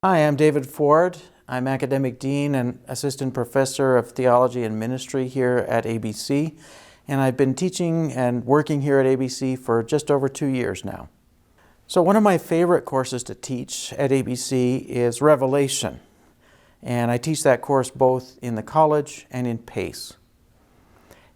Hi, I'm David Ford. I'm Academic Dean and Assistant Professor of Theology and Ministry here at ABC, and I've been teaching and working here at ABC for just over 2 years now. So one of my favorite courses to teach at ABC is Revelation, and I teach that course both in the college and in PACE.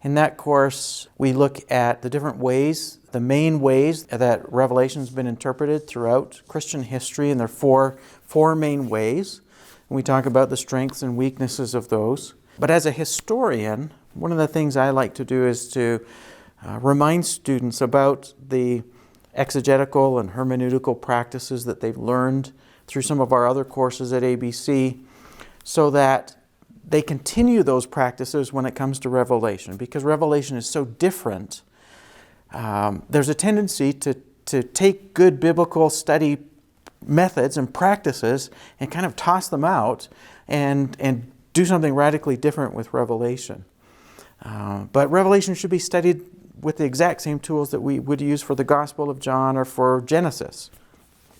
In that course, we look at the different ways, the main ways that Revelation's been interpreted throughout Christian history, and there are four main ways. And we talk about the strengths and weaknesses of those. But as a historian, one of the things I like to do is to remind students about the exegetical and hermeneutical practices that they've learned through some of our other courses at ABC, so that they continue those practices when it comes to Revelation. Because Revelation is so different, there's a tendency to take good biblical study methods and practices and kind of toss them out and do something radically different with Revelation. But Revelation should be studied with the exact same tools that we would use for the Gospel of John or for Genesis.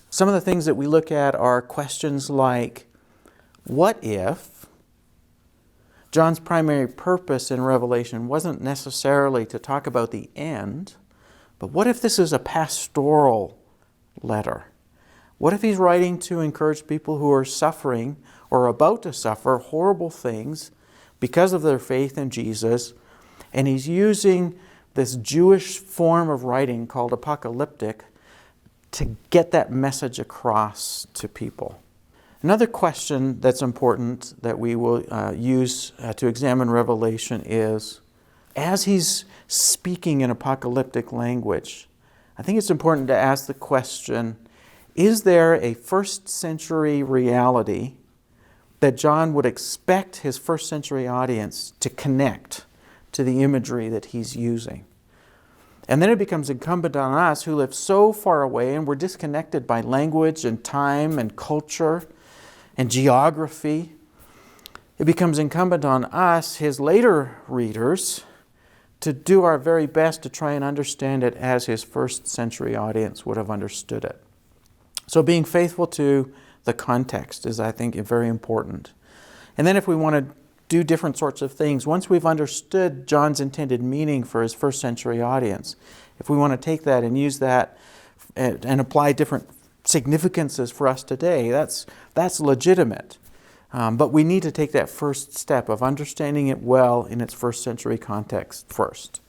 Some of the things that we look at are questions like, what if John's primary purpose in Revelation wasn't necessarily to talk about the end, but what if this is a pastoral letter? What if he's writing to encourage people who are suffering or about to suffer horrible things because of their faith in Jesus, and he's using this Jewish form of writing called apocalyptic to get that message across to people? Another question that's important that we will use to examine Revelation is, as he's speaking in apocalyptic language, I think it's important to ask the question, is there a first century reality that John would expect his first century audience to connect to the imagery that he's using? And then it becomes incumbent on us who live so far away and we're disconnected by language and time and culture and geography. It becomes incumbent on us, his later readers, to do our very best to try and understand it as his first century audience would have understood it. So being faithful to the context is, I think, very important. And then if we want to do different sorts of things, once we've understood John's intended meaning for his first century audience, if we want to take that and use that and apply different significances for us today, that's legitimate. But we need to take that first step of understanding it well in its first century context first.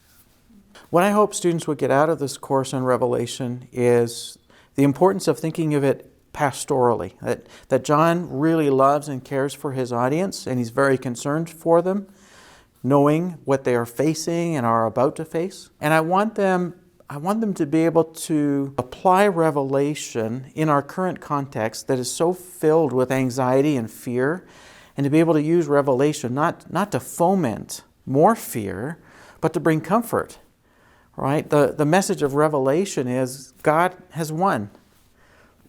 What I hope students would get out of this course on Revelation is the importance of thinking of it pastorally, that John really loves and cares for his audience, and he's very concerned for them, knowing what they are facing and are about to face. And I want them to be able to apply Revelation in our current context that is so filled with anxiety and fear, and to be able to use Revelation not to foment more fear, but to bring comfort. Right? The message of Revelation is God has won.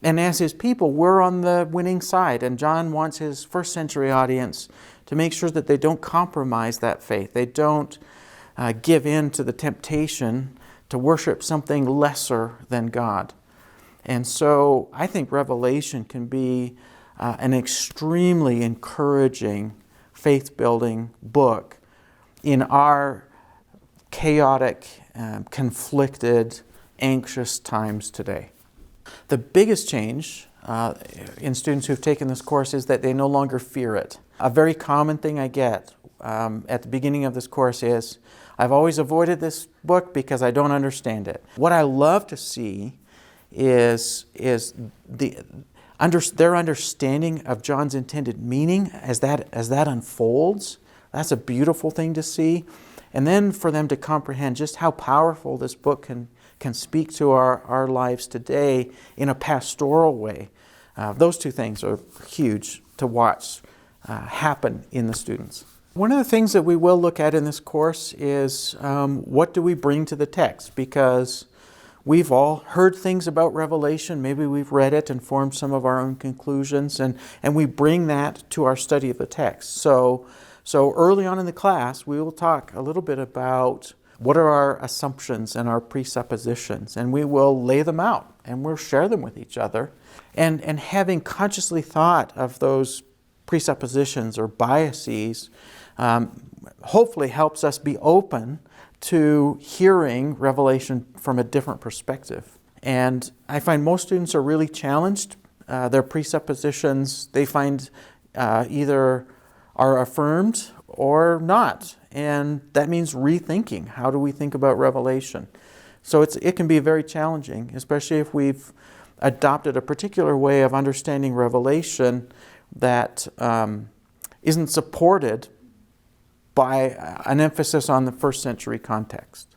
And as his people, we're on the winning side. And John wants his first century audience to make sure that they don't compromise that faith. They don't give in to the temptation to worship something lesser than God. And so I think Revelation can be an extremely encouraging, faith-building book in our chaotic, conflicted, anxious times today. The biggest change in students who've taken this course is that they no longer fear it. A very common thing I get at the beginning of this course is, I've always avoided this book because I don't understand it. What I love to see is their understanding of John's intended meaning as that unfolds. That's a beautiful thing to see. And then for them to comprehend just how powerful this book can speak to our lives today in a pastoral way. Those two things are huge to watch happen in the students. One of the things that we will look at in this course is what do we bring to the text? Because we've all heard things about Revelation. Maybe we've read it and formed some of our own conclusions, and we bring that to our study of the text. So early on in the class, we will talk a little bit about What are our assumptions and our presuppositions? And we will lay them out and we'll share them with each other. And having consciously thought of those presuppositions or biases hopefully helps us be open to hearing revelation from a different perspective. And I find most students are really challenged. Their presuppositions, they find either are affirmed or not. And that means rethinking. How do we think about revelation? So it can be very challenging, especially if we've adopted a particular way of understanding revelation that isn't supported by an emphasis on the first century context.